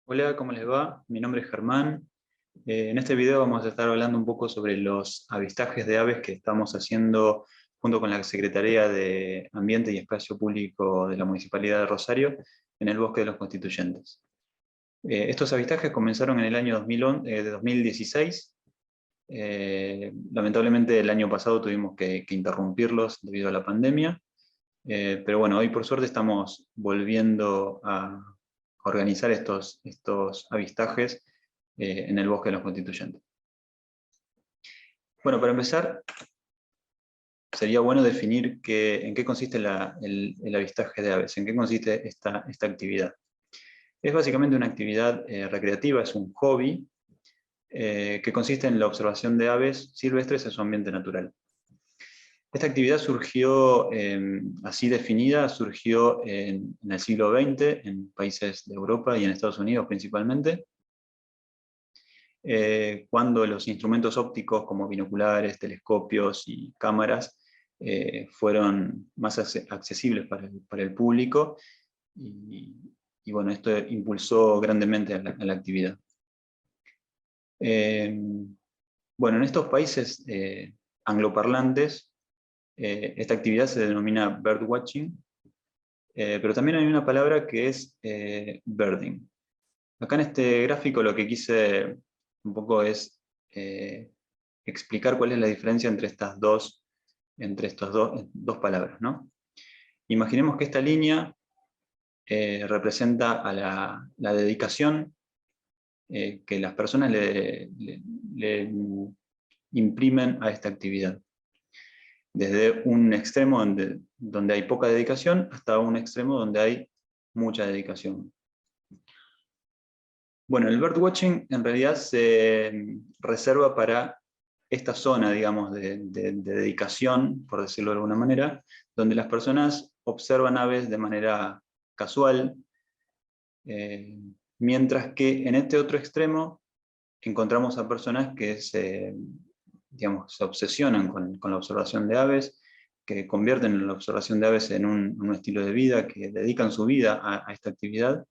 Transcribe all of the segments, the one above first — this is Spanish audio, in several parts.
Hola, ¿cómo les va? Mi nombre es Germán. En este video vamos a estar hablando un poco sobre los avistajes de aves que estamos haciendo junto con la Secretaría de Ambiente y Espacio Público de la Municipalidad de Rosario en el Bosque de los Constituyentes. Estos avistajes comenzaron en el año 2016. Lamentablemente el año pasado tuvimos que interrumpirlos debido a la pandemia. Pero bueno, hoy por suerte estamos volviendo a organizar estos avistajes en el Bosque de los Constituyentes. Bueno, para empezar, sería bueno definir en qué consiste el avistaje de aves, en qué consiste esta actividad. Es básicamente una actividad recreativa, es un hobby que consiste en la observación de aves silvestres en su ambiente natural. Esta actividad surgió, así definida, surgió en el siglo XX, en países de Europa y en Estados Unidos principalmente, cuando los instrumentos ópticos como binoculares, telescopios y cámaras fueron más accesibles para el público y bueno, esto impulsó grandemente a la actividad. Bueno, en estos países angloparlantes, esta actividad se denomina birdwatching, pero también hay una palabra que es birding. Acá en este gráfico lo que quise un poco es explicar cuál es la diferencia entre estas dos palabras, ¿no? Imaginemos que esta línea representa a la dedicación que las personas le imprimen a esta actividad. Desde un extremo donde hay poca dedicación hasta un extremo donde hay mucha dedicación. Bueno, el birdwatching en realidad se reserva para esta zona, digamos, de dedicación, por decirlo de alguna manera, donde las personas observan aves de manera casual, mientras que en este otro extremo encontramos a personas que digamos, se obsesionan con la observación de aves, que convierten la observación de aves en un estilo de vida, que dedican su vida a esta actividad,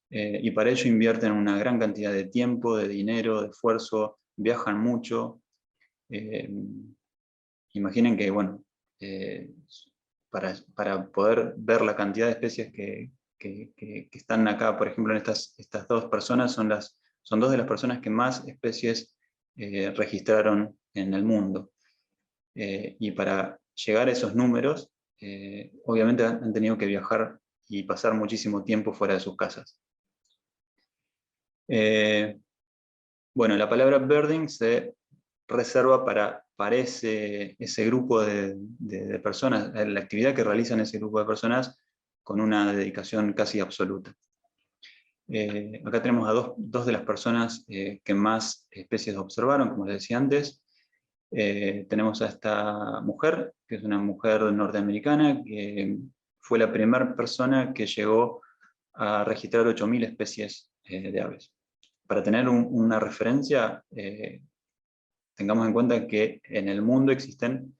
y para ello invierten una gran cantidad de tiempo, de dinero, de esfuerzo, viajan mucho. Imaginen que, bueno, para poder ver la cantidad de especies que están acá, por ejemplo, en estas dos personas, son dos de las personas que más especies registraron en el mundo. Y para llegar a esos números, obviamente han tenido que viajar y pasar muchísimo tiempo fuera de sus casas. Bueno, la palabra birding se reserva para ese grupo de personas, la actividad que realizan ese grupo de personas con una dedicación casi absoluta. Acá tenemos a dos de las personas que más especies observaron, como les decía antes. Tenemos a esta mujer, que es una mujer norteamericana, que fue la primera persona que llegó a registrar 8.000 especies de aves. Para tener una referencia, tengamos en cuenta que en el mundo existen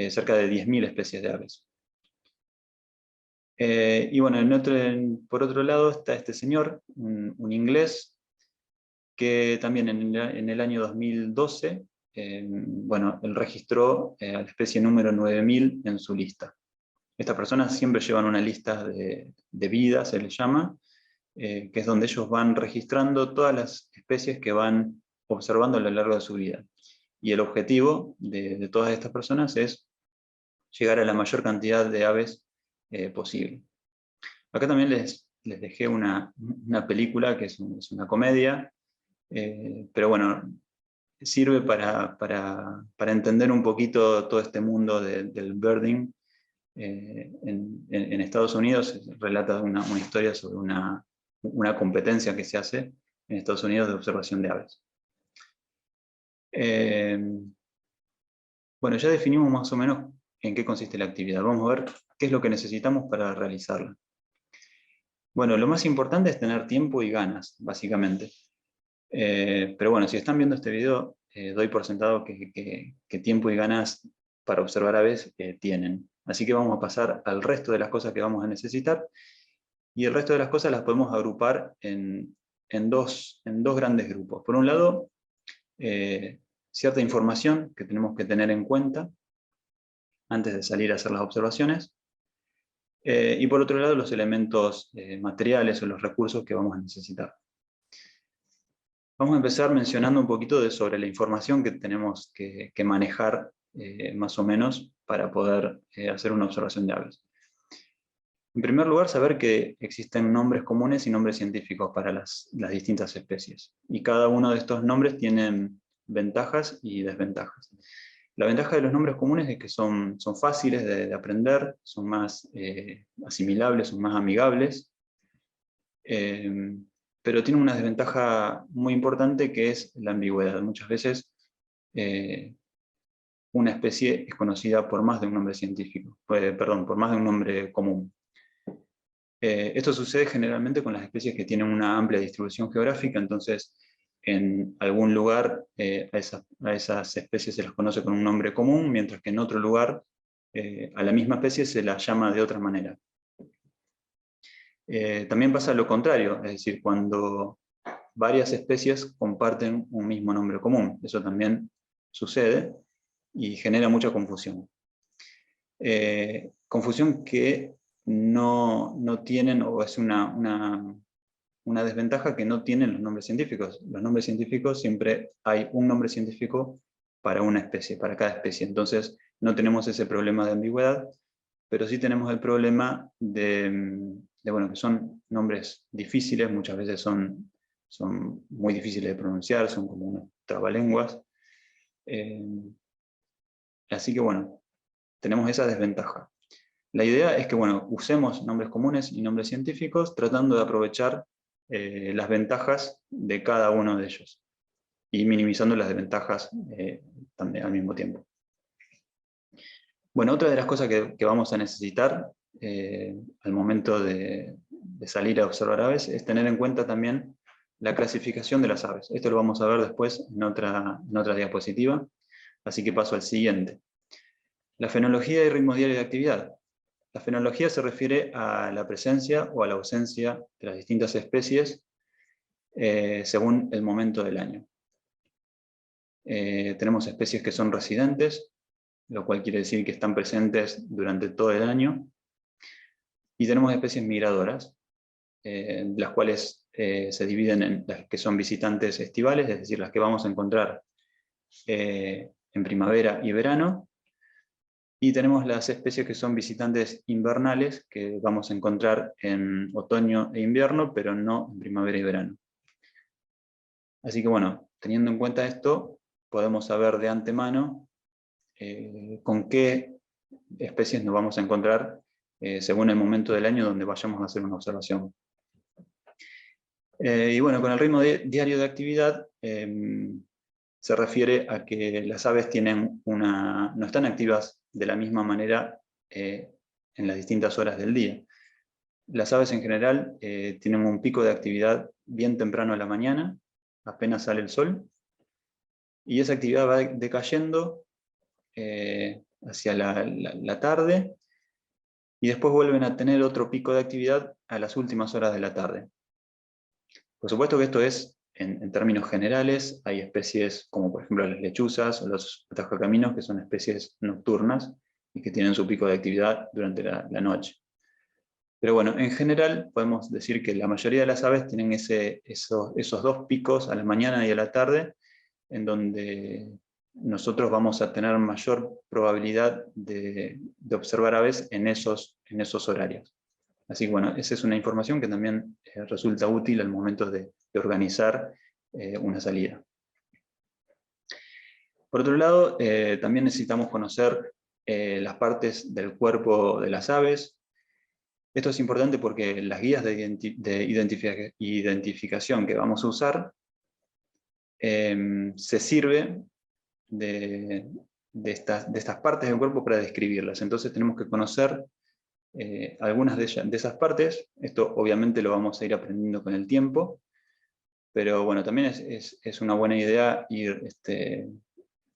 cerca de 10.000 especies de aves. Y bueno, por otro lado está este señor, un inglés, que también en el año 2012, bueno, él registró a la especie número 9.000 en su lista. Estas personas siempre llevan una lista de vida, se les llama, que es donde ellos van registrando todas las especies que van observando a lo largo de su vida. Y el objetivo de todas estas personas es llegar a la mayor cantidad de aves posible. Acá también les dejé una película que es una comedia, pero bueno, sirve para entender un poquito todo este mundo del birding. En Estados Unidos relata una historia sobre una competencia que se hace en Estados Unidos de observación de aves. Bueno, ya definimos más o menos en qué consiste la actividad. Vamos a ver qué es lo que necesitamos para realizarla. Bueno, lo más importante es tener tiempo y ganas, básicamente. Pero bueno, si están viendo este video, doy por sentado que tiempo y ganas para observar aves tienen. Así que vamos a pasar al resto de las cosas que vamos a necesitar, y el resto de las cosas las podemos agrupar en en dos grandes grupos. Por un lado, cierta información que tenemos que tener en cuenta antes de salir a hacer las observaciones, y por otro lado los elementos materiales o los recursos que vamos a necesitar. Vamos a empezar mencionando un poquito sobre la información que tenemos que manejar más o menos para poder hacer una observación de aves. En primer lugar, saber que existen nombres comunes y nombres científicos para las distintas especies, y cada uno de estos nombres tienen ventajas y desventajas. La ventaja de los nombres comunes es que son fáciles de aprender, son más asimilables, son más amigables, pero tienen una desventaja muy importante, que es la ambigüedad. Muchas veces una especie es conocida por más de un nombre científico, por más de un nombre común. Esto sucede generalmente con las especies que tienen una amplia distribución geográfica. Entonces en algún lugar a esas especies se las conoce con un nombre común, mientras que en otro lugar a la misma especie se la llama de otra manera. También pasa lo contrario, es decir, cuando varias especies comparten un mismo nombre común. Eso también sucede y genera mucha confusión. Confusión que no tienen, o es una desventaja que no tienen los nombres científicos. Los nombres científicos, siempre hay un nombre científico para una especie, para cada especie. Entonces no tenemos ese problema de ambigüedad, pero sí tenemos el problema de bueno, que son nombres difíciles, muchas veces son muy difíciles de pronunciar, son como unos trabalenguas. Así que bueno, tenemos esa desventaja. La idea es que bueno, usemos nombres comunes y nombres científicos tratando de aprovechar las ventajas de cada uno de ellos y minimizando las desventajas también al mismo tiempo. Bueno, otra de las cosas que vamos a necesitar al momento de salir a observar aves es tener en cuenta también la clasificación de las aves. Esto lo vamos a ver después en otra diapositiva, así que paso al siguiente. La fenología y ritmo diario de actividad. La fenología se refiere a la presencia o a la ausencia de las distintas especies según el momento del año. Tenemos especies que son residentes, lo cual quiere decir que están presentes durante todo el año, y tenemos especies migradoras, las cuales se dividen en las que son visitantes estivales, es decir, las que vamos a encontrar en primavera y verano, y tenemos las especies que son visitantes invernales, que vamos a encontrar en otoño e invierno, pero no en primavera y verano. Así que bueno, teniendo en cuenta esto, podemos saber de antemano con qué especies nos vamos a encontrar según el momento del año donde vayamos a hacer una observación. Y bueno, con el ritmo diario de actividad se refiere a que las aves no están activas de la misma manera en las distintas horas del día. Las aves en general tienen un pico de actividad bien temprano a la mañana, apenas sale el sol, y esa actividad va decayendo hacia la tarde, y después vuelven a tener otro pico de actividad a las últimas horas de la tarde. Por supuesto que esto es en términos generales. Hay especies como por ejemplo las lechuzas o los atajacaminos, que son especies nocturnas y que tienen su pico de actividad durante la noche. Pero bueno, en general podemos decir que la mayoría de las aves tienen esos dos picos a la mañana y a la tarde, en donde nosotros vamos a tener mayor probabilidad de observar aves en esos horarios. Así que bueno, esa es una información que también resulta útil al momento de organizar una salida. Por otro lado, también necesitamos conocer las partes del cuerpo de las aves. Esto es importante porque las guías de identificación que vamos a usar se sirve de estas partes del cuerpo para describirlas. Entonces tenemos que conocer algunas de esas partes. Esto obviamente lo vamos a ir aprendiendo con el tiempo, pero bueno, también es una buena idea ir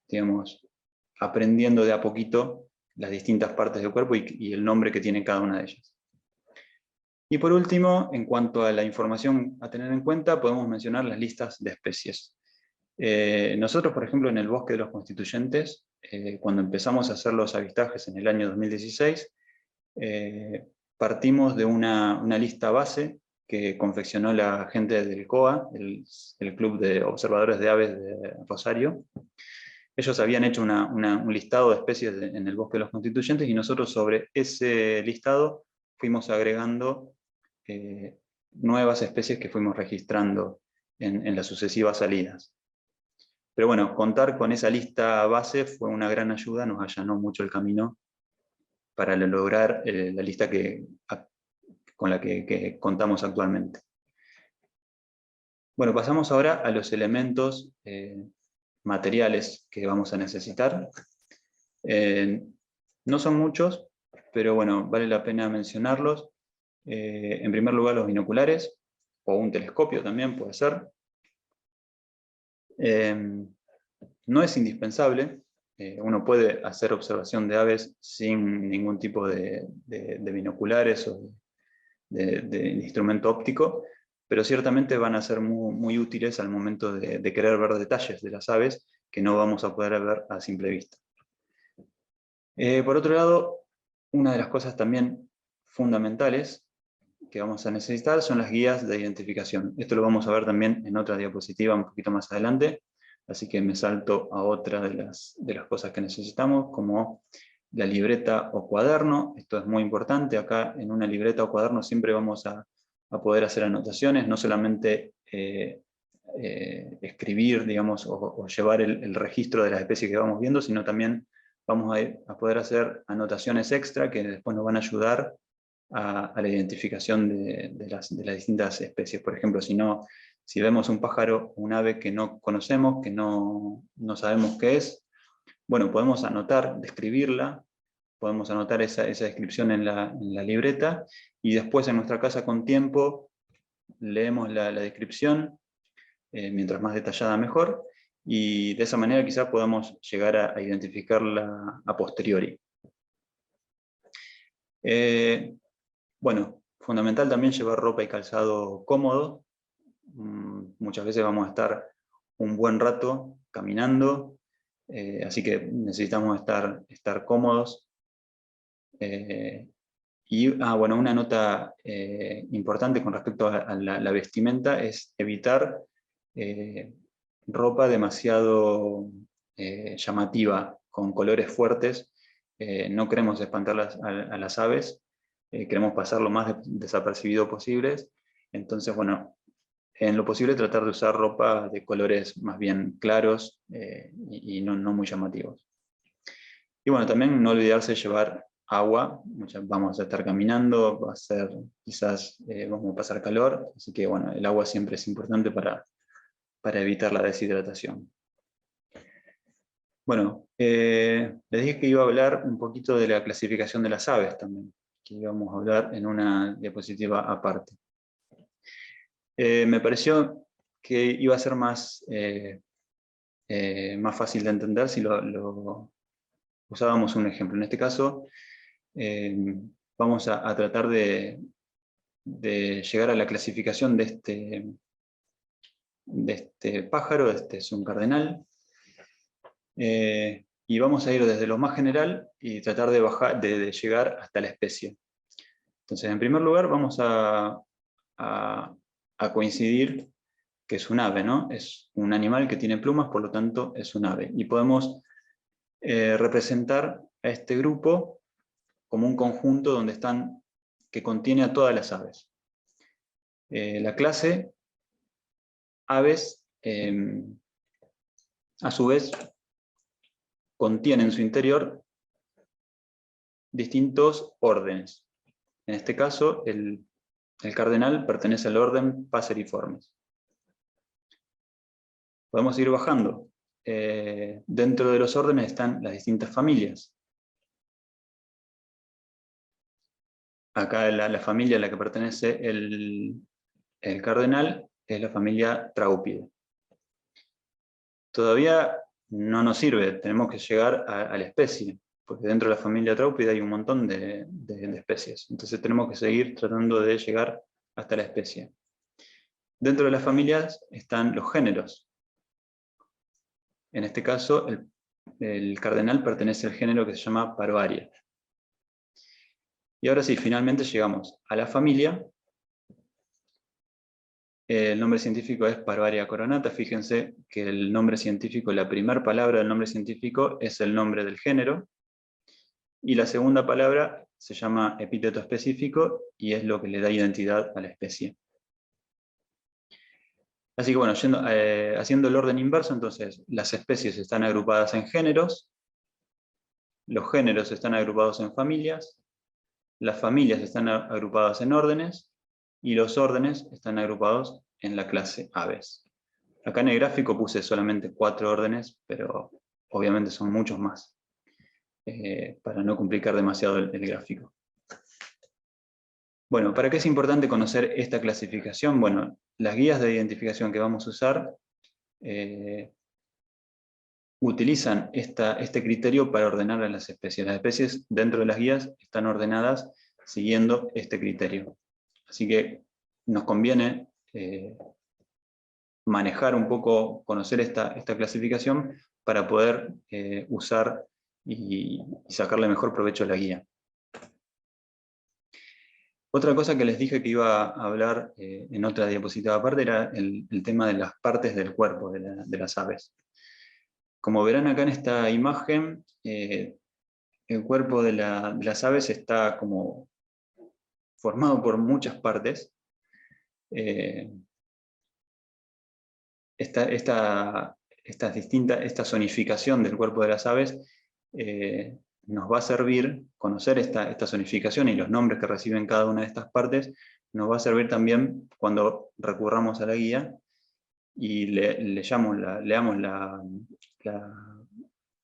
digamos, aprendiendo de a poquito las distintas partes del cuerpo y el nombre que tiene cada una de ellas. Y por último, en cuanto a la información a tener en cuenta, podemos mencionar las listas de especies. Nosotros, por ejemplo, en el Bosque de los Constituyentes, cuando empezamos a hacer los avistajes en el año 2016, partimos de una lista base que confeccionó la gente del COA, el Club de Observadores de Aves de Rosario. Ellos habían hecho un listado de especies en el Bosque de los Constituyentes, y nosotros sobre ese listado fuimos agregando nuevas especies que fuimos registrando en las sucesivas salidas. Pero bueno, contar con esa lista base fue una gran ayuda, nos allanó mucho el camino para lograr la lista con la que contamos actualmente. Bueno, pasamos ahora a los elementos materiales que vamos a necesitar. No son muchos, pero bueno, vale la pena mencionarlos. En primer lugar, los binoculares, o un telescopio también puede ser. No es indispensable, uno puede hacer observación de aves sin ningún tipo de binoculares o de instrumento óptico, pero ciertamente van a ser muy útiles al momento de querer ver detalles de las aves que no vamos a poder ver a simple vista. Por otro lado, una de las cosas también fundamentales que vamos a necesitar son las guías de identificación. Esto lo vamos a ver también en otra diapositiva un poquito más adelante, así que me salto a otra de las cosas que necesitamos, como la libreta o cuaderno. Esto es muy importante. Acá en una libreta o cuaderno siempre vamos a poder hacer anotaciones, no solamente escribir, digamos, o llevar el registro de las especies que vamos viendo, sino también vamos a poder hacer anotaciones extra que después nos van a ayudar a la identificación de las distintas especies. Por ejemplo, si vemos un pájaro, un ave que no conocemos, que no sabemos qué es, bueno, podemos anotar, describirla, podemos anotar esa descripción en la libreta, y después en nuestra casa con tiempo leemos la descripción, mientras más detallada mejor, y de esa manera quizás podamos llegar a identificarla a posteriori. Bueno, fundamental también llevar ropa y calzado cómodo. Muchas veces vamos a estar un buen rato caminando, así que necesitamos estar cómodos. Bueno, una nota importante con respecto a la vestimenta es evitar ropa demasiado llamativa, con colores fuertes. No queremos espantar a las aves, queremos pasar lo más desapercibido posibles. Entonces, bueno, en lo posible tratar de usar ropa de colores más bien claros y no muy llamativos. Y bueno, también no olvidarse de llevar agua. Vamos a estar caminando, quizás vamos a pasar calor, así que bueno, el agua siempre es importante para evitar la deshidratación. Bueno, les dije que iba a hablar un poquito de la clasificación de las aves también, que íbamos a hablar en una diapositiva aparte. Me pareció que iba a ser más fácil de entender si usábamos un ejemplo. En este caso, vamos a tratar de llegar a la clasificación de este pájaro. Este es un cardenal. Y vamos a ir desde lo más general y tratar de llegar hasta la especie. Entonces, en primer lugar, vamos a coincidir que es un ave, ¿no? Es un animal que tiene plumas, por lo tanto es un ave. Y podemos representar a este grupo como un conjunto que contiene a todas las aves. La clase aves, a su vez, contiene en su interior distintos órdenes. En este caso, el cardenal pertenece al orden Passeriformes. Podemos ir bajando. Dentro de los órdenes están las distintas familias. Acá la familia a la que pertenece el cardenal es la familia Traupidae. Todavía no nos sirve, tenemos que llegar a la especie. porque dentro de la familia Traupida hay un montón de especies. Entonces tenemos que seguir tratando de llegar hasta la especie. Dentro de las familias están los géneros. En este caso, el cardenal pertenece al género que se llama Parvaria. Y ahora sí, finalmente llegamos a la familia. El nombre científico es Parvaria coronata. Fíjense que el nombre científico, la primera palabra del nombre científico es el nombre del género, y la segunda palabra se llama epíteto específico y es lo que le da identidad a la especie. Así que bueno, haciendo el orden inverso, entonces las especies están agrupadas en géneros, los géneros están agrupados en familias, las familias están agrupadas en órdenes, y los órdenes están agrupados en la clase Aves. Acá en el gráfico puse solamente 4 órdenes, pero obviamente son muchos más, para no complicar demasiado el gráfico. Bueno, ¿para qué es importante conocer esta clasificación? Bueno, las guías de identificación que vamos a usar utilizan este criterio para ordenar a las especies. Las especies dentro de las guías están ordenadas siguiendo este criterio. Así que nos conviene manejar un poco, conocer esta clasificación para poder usar y sacarle mejor provecho a la guía. Otra cosa que les dije que iba a hablar en otra diapositiva aparte era el tema de las partes del cuerpo de las aves. Como verán acá en esta imagen, el cuerpo de las aves está como formado por muchas partes. Esta zonificación del cuerpo de las aves nos va a servir, conocer esta zonificación y los nombres que reciben cada una de estas partes, nos va a servir también cuando recurramos a la guía y leamos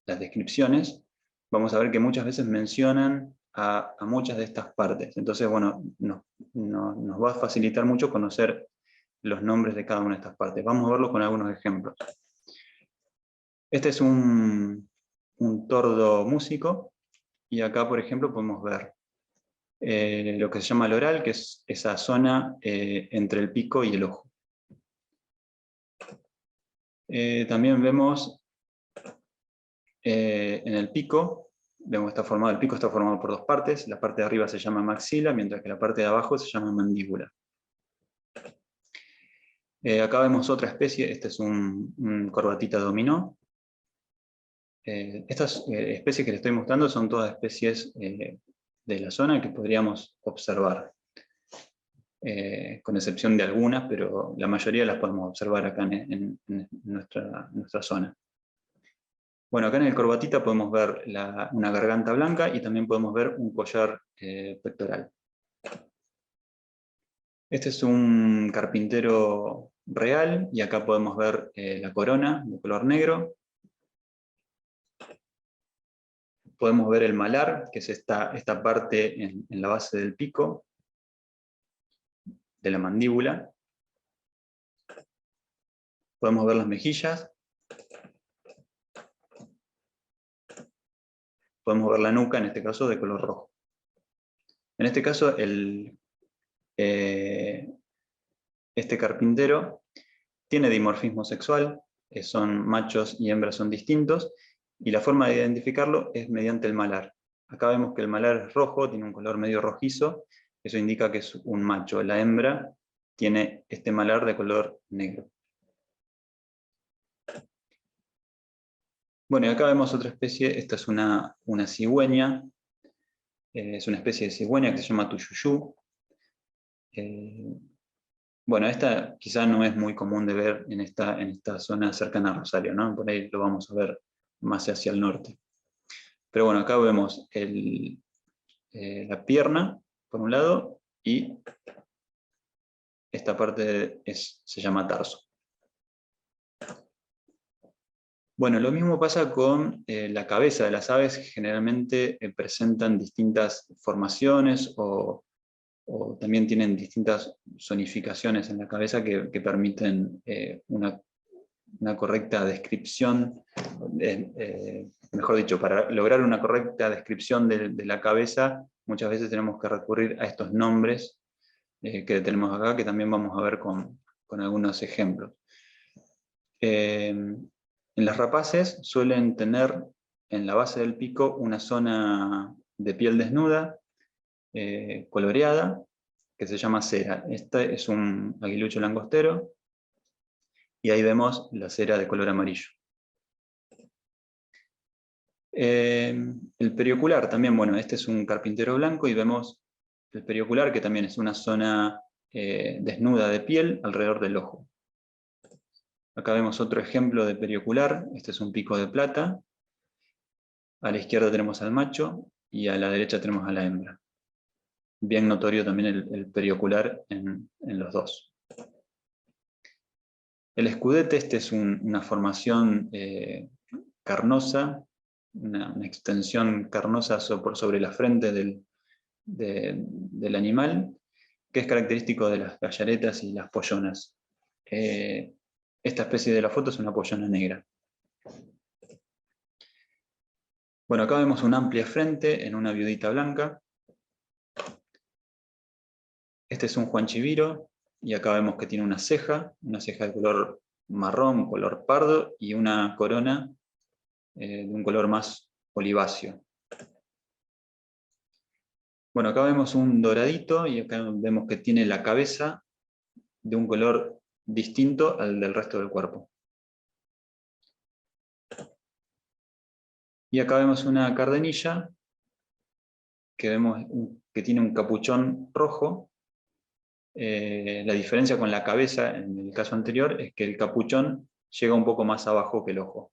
las descripciones. Vamos a ver que muchas veces mencionan a muchas de estas partes. Entonces, bueno, nos va a facilitar mucho conocer los nombres de cada una de estas partes. Vamos a verlo con algunos ejemplos. Este es un tordo músico, y acá, por ejemplo, podemos ver lo que se llama el oral, que es esa zona entre el pico y el ojo. También vemos en el pico, el pico está formado por 2 partes. La parte de arriba se llama maxila, mientras que la parte de abajo se llama mandíbula. Acá vemos otra especie, este es un corbatita dominó. Estas especies que les estoy mostrando son todas especies de la zona que podríamos observar, con excepción de algunas, pero la mayoría las podemos observar acá en nuestra zona. Bueno, acá en el corbatita podemos ver una garganta blanca y también podemos ver un collar pectoral. Este es un carpintero real, y acá podemos ver la corona de color negro. Podemos ver el malar, que es esta parte en la base del pico, de la mandíbula. Podemos ver las mejillas. Podemos ver la nuca, en este caso de color rojo. En este caso, este carpintero tiene dimorfismo sexual, son machos y hembras son distintos, y la forma de identificarlo es mediante el malar. Acá vemos que el malar es rojo, tiene un color medio rojizo, eso indica que es un macho. La hembra tiene este malar de color negro. Bueno, y acá vemos otra especie, esta es una cigüeña, es una especie de cigüeña que se llama tuyuyú. Bueno, esta quizá no es muy común de ver en esta zona cercana a Rosario, ¿no? Por ahí lo vamos a ver más hacia el norte. Pero bueno, acá vemos la pierna, por un lado, y esta parte se llama tarso. Bueno, lo mismo pasa con la cabeza de las aves, que generalmente presentan distintas formaciones o también tienen distintas zonificaciones en la cabeza que permiten una correcta descripción, mejor dicho, para lograr una correcta descripción de la cabeza, muchas veces tenemos que recurrir a estos nombres que tenemos acá, que también vamos a ver con algunos ejemplos. En las rapaces suelen tener en la base del pico una zona de piel desnuda, coloreada, que se llama cera. Este es un aguilucho langostero, y ahí vemos la cera de color amarillo. El periocular también, bueno, este es un carpintero blanco, y vemos el periocular, que también es una zona desnuda de piel alrededor del ojo. Acá vemos otro ejemplo de periocular, este es un pico de plata. A la izquierda tenemos al macho, y a la derecha tenemos a la hembra. Bien notorio también el periocular en los dos. El escudete, este es una formación carnosa, una extensión carnosa sobre la frente del animal, que es característico de las gallaretas y las pollonas. Esta especie de la foto es una pollona negra. Bueno, acá vemos una amplia frente en una viudita blanca. Este es un Juan Chiviro, y acá vemos que tiene una ceja de color marrón, color pardo, y una corona de un color más oliváceo. Bueno, acá vemos un doradito, y acá vemos que tiene la cabeza de un color distinto al del resto del cuerpo. Y acá vemos una cardenilla, que vemos que tiene un capuchón rojo. La diferencia con la cabeza, en el caso anterior, es que el capuchón llega un poco más abajo que el ojo,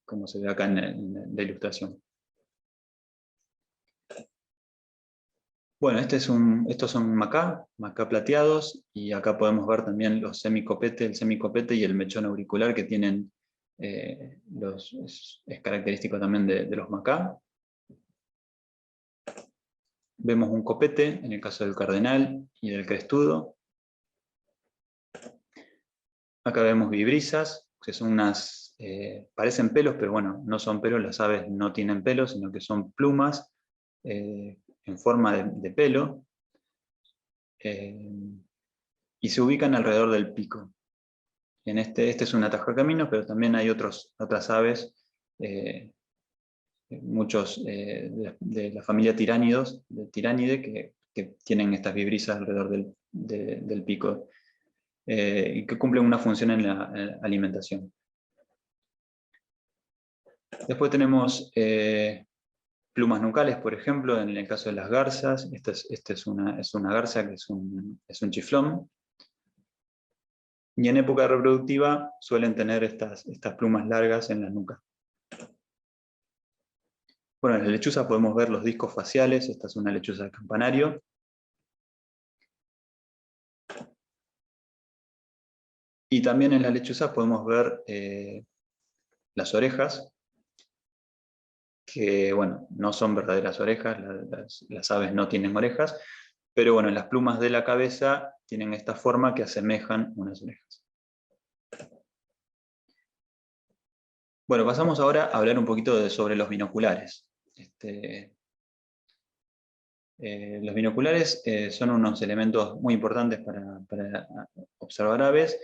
como se ve acá en la ilustración. Bueno, estos son macá plateados, y acá podemos ver también el semicopete y el mechón auricular que tienen, es característico también de los macá. Vemos un copete en el caso del cardenal y del crestudo. Acá vemos vibrisas, que son parecen pelos, pero bueno, no son pelos, las aves no tienen pelos, sino que son plumas en forma de pelo, y se ubican alrededor del pico. Este es un atajacaminos, pero también hay otras aves, muchos de la familia Tiránide, que tienen estas vibrisas alrededor del pico, y que cumplen una función en la alimentación. Después tenemos plumas nucales, por ejemplo, en el caso de las garzas. Esta es una garza, que es un chiflón. Y en época reproductiva suelen tener estas plumas largas en la nuca. Bueno, en la lechuza podemos ver los discos faciales. Esta es una lechuza de campanario. Y también en la lechuza podemos ver las orejas, que bueno, no son verdaderas orejas, las aves no tienen orejas, pero bueno, las plumas de la cabeza tienen esta forma que asemejan unas orejas. Bueno, pasamos ahora a hablar un poquito sobre los binoculares. Los binoculares son unos elementos muy importantes para observar aves,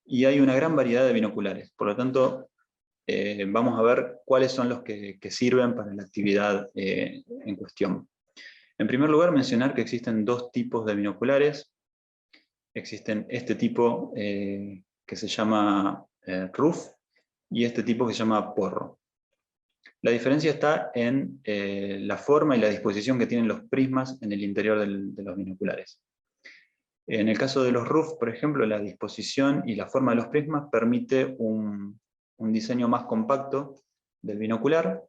y hay una gran variedad de binoculares. Por lo tanto, vamos a ver cuáles son los que sirven para la actividad en cuestión. En primer lugar, mencionar que existen dos tipos de binoculares. Existen este tipo que se llama RUF, y este tipo que se llama porro. La diferencia está en la forma y la disposición que tienen los prismas en el interior de los binoculares. En el caso de los RUF, por ejemplo, la disposición y la forma de los prismas permite un diseño más compacto del binocular,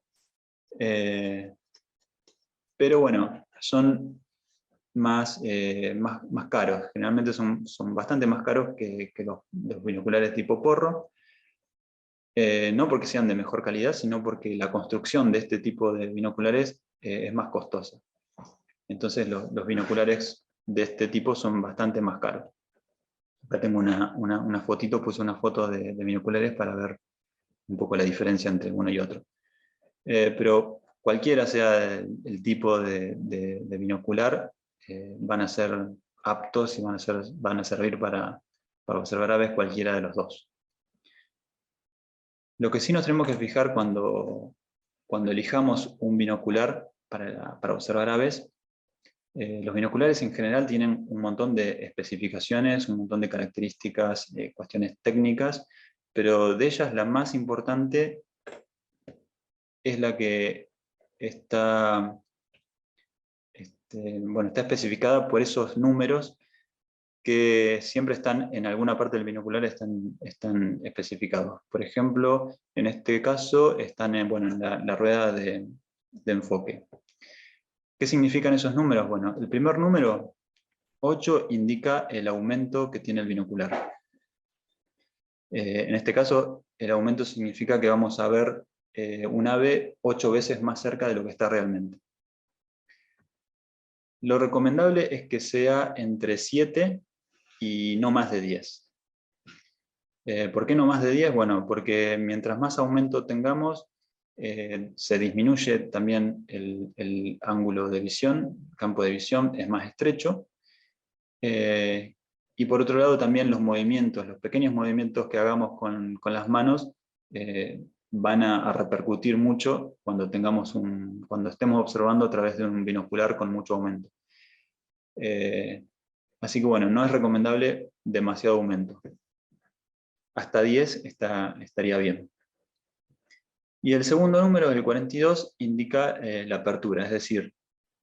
pero bueno, son más caros. Generalmente son bastante más caros que los binoculares tipo porro, no porque sean de mejor calidad, sino porque la construcción de este tipo de binoculares es más costosa. Entonces los binoculares de este tipo son bastante más caros. Acá tengo una fotito, puse una foto de binoculares para ver un poco la diferencia entre uno y otro. Pero cualquiera sea el tipo de binocular, van a ser aptos y van a servir para observar aves cualquiera de los dos. Lo que sí nos tenemos que fijar cuando elijamos un binocular para observar aves, los binoculares en general tienen un montón de especificaciones, un montón de características, cuestiones técnicas, pero de ellas la más importante es la que está, está especificada por esos números que siempre están en alguna parte del binocular, están especificados. Por ejemplo, en este caso están en la rueda de enfoque. ¿Qué significan esos números? Bueno, el primer número, 8, indica el aumento que tiene el binocular. En este caso, el aumento significa que vamos a ver un ave 8 veces más cerca de lo que está realmente. Lo recomendable es que sea entre 7 y no más de 10. ¿Por qué no más de 10? Bueno, porque mientras más aumento tengamos, se disminuye también el ángulo de visión, el campo de visión es más estrecho, y por otro lado también los movimientos, los pequeños movimientos que hagamos con las manos, van a repercutir mucho cuando estemos observando a través de un binocular con mucho aumento. Así que bueno, no es recomendable demasiado aumento. Hasta 10 estaría bien. Y el segundo número, el 42, indica la apertura, es decir,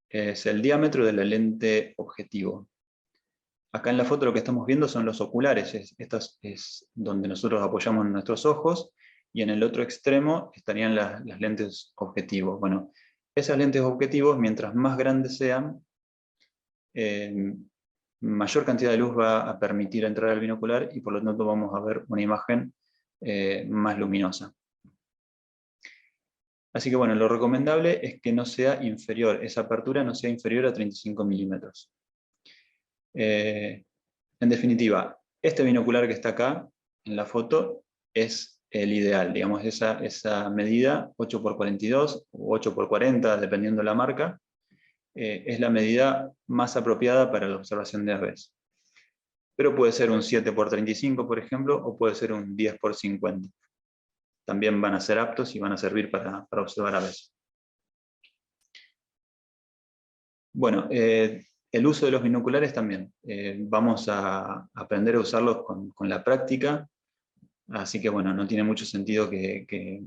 es el diámetro de la lente objetivo. Acá en la foto lo que estamos viendo son los oculares, esta es donde nosotros apoyamos nuestros ojos, y en el otro extremo estarían las lentes objetivos. Bueno, esas lentes objetivos, mientras más grandes sean, mayor cantidad de luz va a permitir entrar al binocular y por lo tanto vamos a ver una imagen más luminosa. Así que bueno, lo recomendable es que no sea inferior, esa apertura no sea inferior a 35 milímetros. En definitiva, este binocular que está acá en la foto es el ideal, digamos, esa medida 8x42 o 8x40, dependiendo de la marca, es la medida más apropiada para la observación de aves. Pero puede ser un 7x35, por ejemplo, o puede ser un 10x50. También van a ser aptos y van a servir para observar aves. Bueno, el uso de los binoculares también. Vamos a aprender a usarlos con la práctica, así que bueno, no tiene mucho sentido que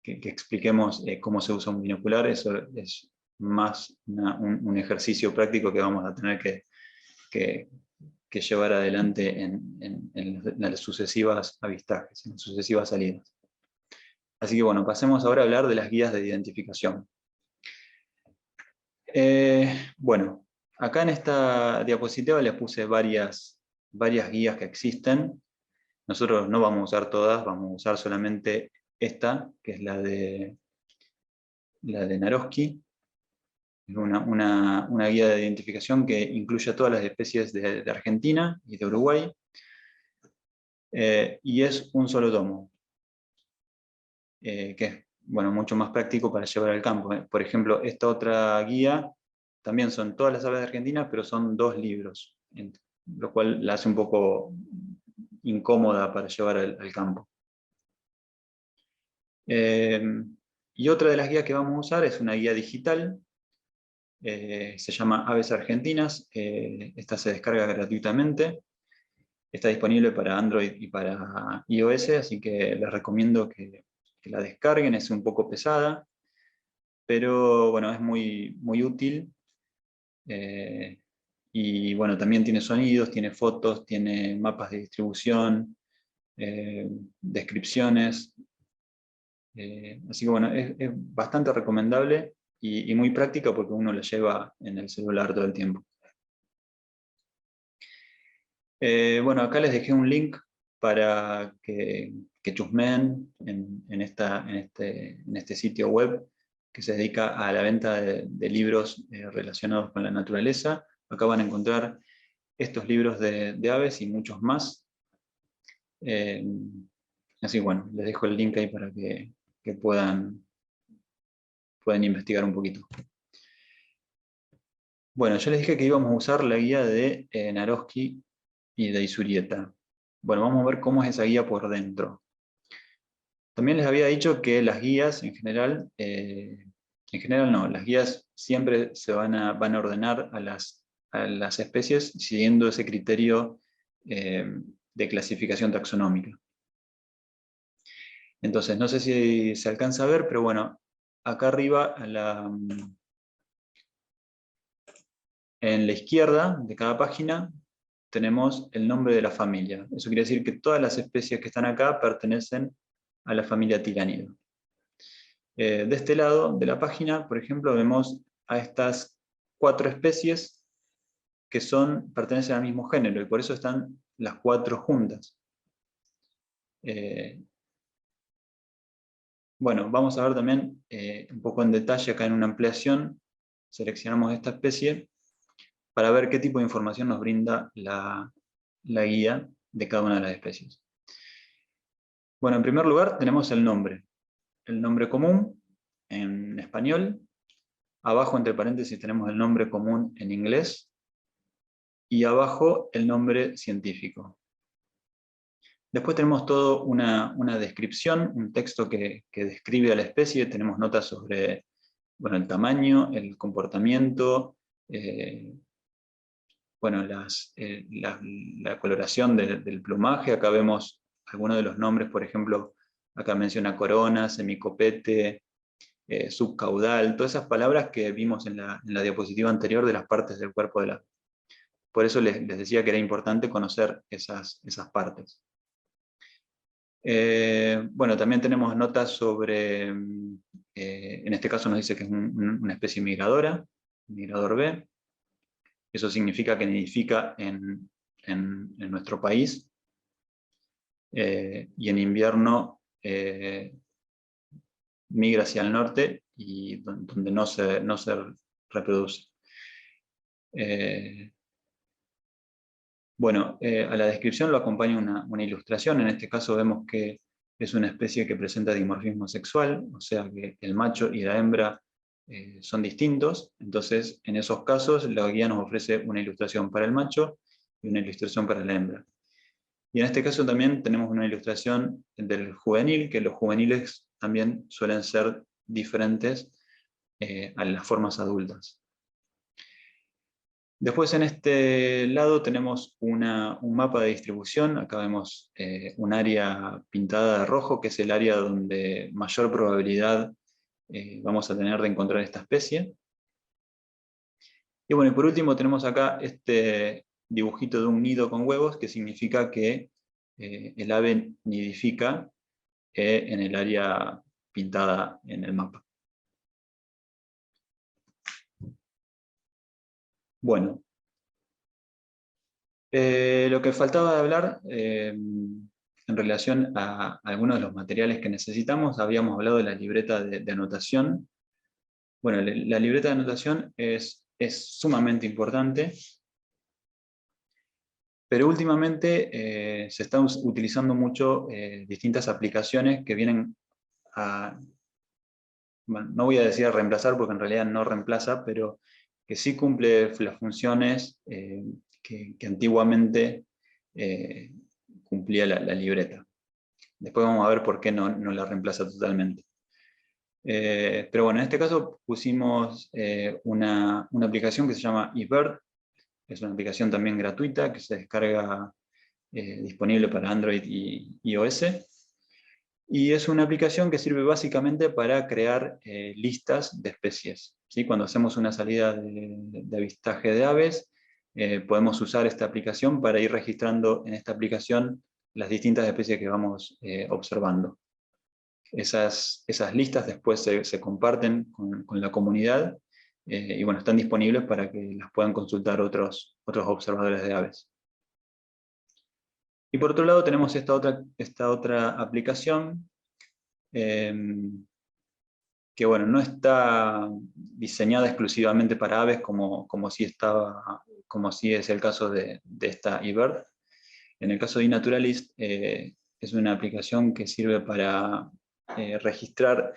expliquemos cómo se usa un binocular, eso es más un ejercicio práctico que vamos a tener que llevar adelante en las sucesivas avistajes, en las sucesivas salidas. Así que bueno, pasemos ahora a hablar de las guías de identificación. Bueno, acá en esta diapositiva les puse varias guías que existen. Nosotros no vamos a usar todas, vamos a usar solamente esta, que es la de Naroski. Es una guía de identificación que incluye a todas las especies de Argentina y de Uruguay. Y es un solo tomo, que es mucho más práctico para llevar al campo. Por ejemplo, esta otra guía también son todas las aves de Argentina, pero son 2 libros, lo cual la hace un poco incómoda para llevar al campo. Y otra de las guías que vamos a usar es una guía digital, se llama Aves Argentinas, esta se descarga gratuitamente, está disponible para Android y para iOS, así que les recomiendo que la descarguen, es un poco pesada, pero bueno, es muy útil. Y bueno, también tiene sonidos, tiene fotos, tiene mapas de distribución, descripciones. Así que bueno, es bastante recomendable y muy práctica porque uno la lleva en el celular todo el tiempo. Bueno, acá les dejé un link para que chusmeen en este sitio web que se dedica a la venta de libros relacionados con la naturaleza. Acá van a encontrar estos libros de aves y muchos más. Así bueno, les dejo el link ahí para que puedan investigar un poquito. Bueno, yo les dije que íbamos a usar la guía de Naroski y de Izurieta. Bueno, vamos a ver cómo es esa guía por dentro. También les había dicho que las guías en general no, las guías siempre se van a ordenar a las especies siguiendo ese criterio de clasificación taxonómica. Entonces, no sé si se alcanza a ver, pero bueno, acá arriba en la izquierda de cada página tenemos el nombre de la familia. Eso quiere decir que todas las especies que están acá pertenecen a la familia Tiranido. De este lado de la página, por ejemplo, vemos a estas 4 especies que pertenecen al mismo género, y por eso están las 4 juntas. Bueno, vamos a ver también un poco en detalle acá en una ampliación. Seleccionamos esta especie para ver qué tipo de información nos brinda la guía de cada una de las especies. Bueno, en primer lugar tenemos el nombre común en español. Abajo, entre paréntesis, tenemos el nombre común en inglés. Y abajo, el nombre científico. Después tenemos toda una descripción, un texto que describe a la especie. Tenemos notas sobre el tamaño, el comportamiento, la coloración del plumaje. Acá vemos algunos de los nombres, por ejemplo, acá menciona corona, semicopete, subcaudal, todas esas palabras que vimos en la diapositiva anterior de las partes del cuerpo de la... Por eso les decía que era importante conocer esas partes. Bueno, también tenemos notas sobre, en este caso nos dice que es una especie migradora, migrador B. Eso significa que nidifica en nuestro país, y en invierno migra hacia el norte y donde no se reproduce. A la descripción lo acompaña una ilustración. En este caso vemos que es una especie que presenta dimorfismo sexual, o sea que el macho y la hembra son distintos. Entonces, en esos casos, la guía nos ofrece una ilustración para el macho y una ilustración para la hembra. Y en este caso también tenemos una ilustración del juvenil, que los juveniles también suelen ser diferentes a las formas adultas. Después en este lado tenemos un mapa de distribución. Acá vemos un área pintada de rojo, que es el área donde mayor probabilidad vamos a tener de encontrar esta especie. Y bueno, y por último tenemos acá este dibujito de un nido con huevos, que significa que el ave nidifica en el área pintada en el mapa. Bueno, lo que faltaba de hablar en relación a algunos de los materiales que necesitamos, habíamos hablado de la libreta de anotación. Bueno, la libreta de anotación es sumamente importante, pero últimamente se están utilizando mucho distintas aplicaciones que vienen a, bueno, no voy a decir a reemplazar porque en realidad no reemplaza, pero que sí cumple las funciones que antiguamente cumplía la libreta. Después vamos a ver por qué no la reemplaza totalmente. Pero bueno, en este caso pusimos una aplicación que se llama eBird. Es una aplicación también gratuita que se descarga disponible para Android y iOS. Y es una aplicación que sirve básicamente para crear listas de especies. ¿Sí? Cuando hacemos una salida de avistaje de aves, podemos usar esta aplicación para ir registrando en esta aplicación las distintas especies que vamos observando. Esas listas después se comparten con la comunidad y bueno, están disponibles para que las puedan consultar otros observadores de aves. Y por otro lado tenemos esta otra aplicación que bueno, no está diseñada exclusivamente para aves como si es el caso de esta eBird. En el caso de eNaturalist, es una aplicación que sirve para registrar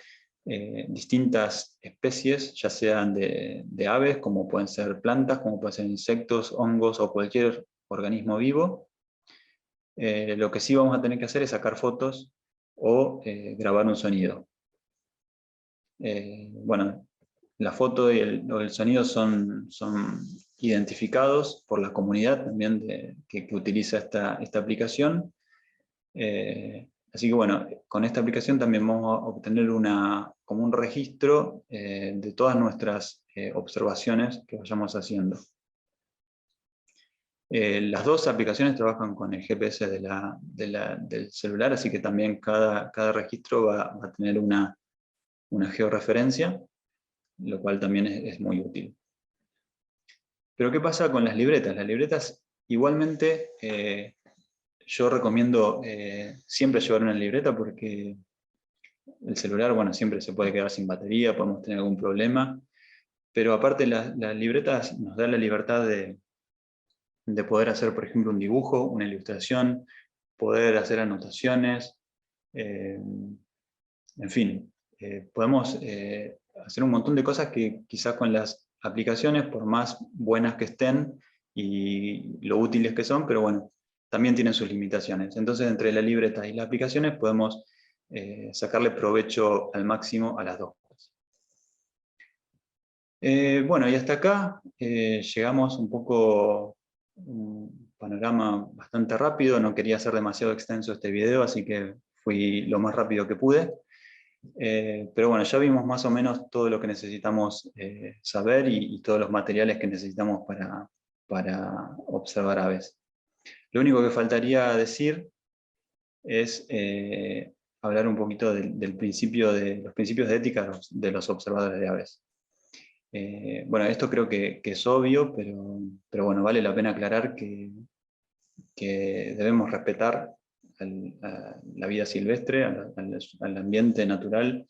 distintas especies, ya sean de aves, como pueden ser plantas, como pueden ser insectos, hongos o cualquier organismo vivo. Lo que sí vamos a tener que hacer es sacar fotos o grabar un sonido. Bueno, la foto y o el sonido son identificados por la comunidad también que utiliza esta aplicación. Así que bueno, con esta aplicación también vamos a obtener como un registro de todas nuestras observaciones que vayamos haciendo. Las dos aplicaciones trabajan con el GPS del celular, así que también cada registro va a tener una georreferencia, lo cual también es muy útil. Pero ¿qué pasa con las libretas? Las libretas igualmente yo recomiendo siempre llevar una libreta porque el celular, bueno, siempre se puede quedar sin batería, podemos tener algún problema, pero aparte las libretas nos dan la libertad de poder hacer, por ejemplo, un dibujo, una ilustración, poder hacer anotaciones, en fin, podemos hacer un montón de cosas que quizás con las aplicaciones, por más buenas que estén y lo útiles que son, pero bueno, también tienen sus limitaciones. Entonces, entre la libreta y las aplicaciones podemos sacarle provecho al máximo a las dos cosas. Bueno, y hasta acá llegamos un poco un panorama bastante rápido. No quería hacer demasiado extenso este video, así que fui lo más rápido que pude. Pero bueno, ya vimos más o menos todo lo que necesitamos saber y todos los materiales que necesitamos para observar aves. Lo único que faltaría decir es hablar un poquito del principio de los principios de ética de los observadores de aves. Bueno, esto creo que es obvio, pero bueno, vale la pena aclarar que debemos respetar a la vida silvestre, al ambiente natural.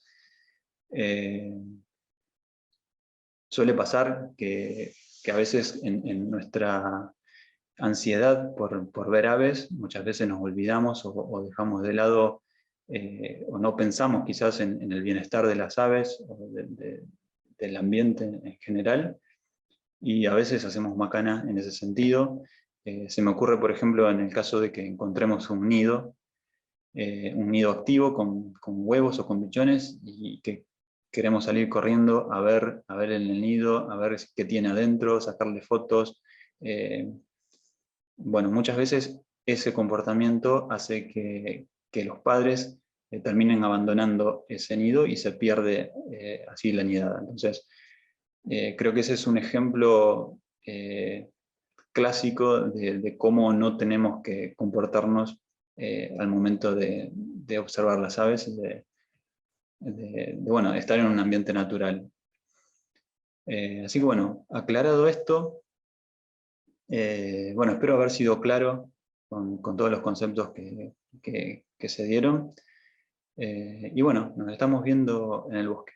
Suele pasar que a veces en nuestra ansiedad por ver aves, muchas veces nos olvidamos o dejamos de lado o no pensamos quizás en el bienestar de las aves o del ambiente en general, y a veces hacemos macana en ese sentido. Se me ocurre, por ejemplo, en el caso de que encontremos un nido activo con huevos o con pichones y que queremos salir corriendo a ver en el nido, a ver qué tiene adentro, sacarle fotos. Bueno, muchas veces ese comportamiento hace que los padres terminen abandonando ese nido y se pierde así la nidada. Entonces, creo que ese es un ejemplo clásico de cómo no tenemos que comportarnos al momento de observar las aves y bueno, estar en un ambiente natural. Así que bueno, aclarado esto, bueno, espero haber sido claro con todos los conceptos que se dieron. Y bueno, nos estamos viendo en el bosque.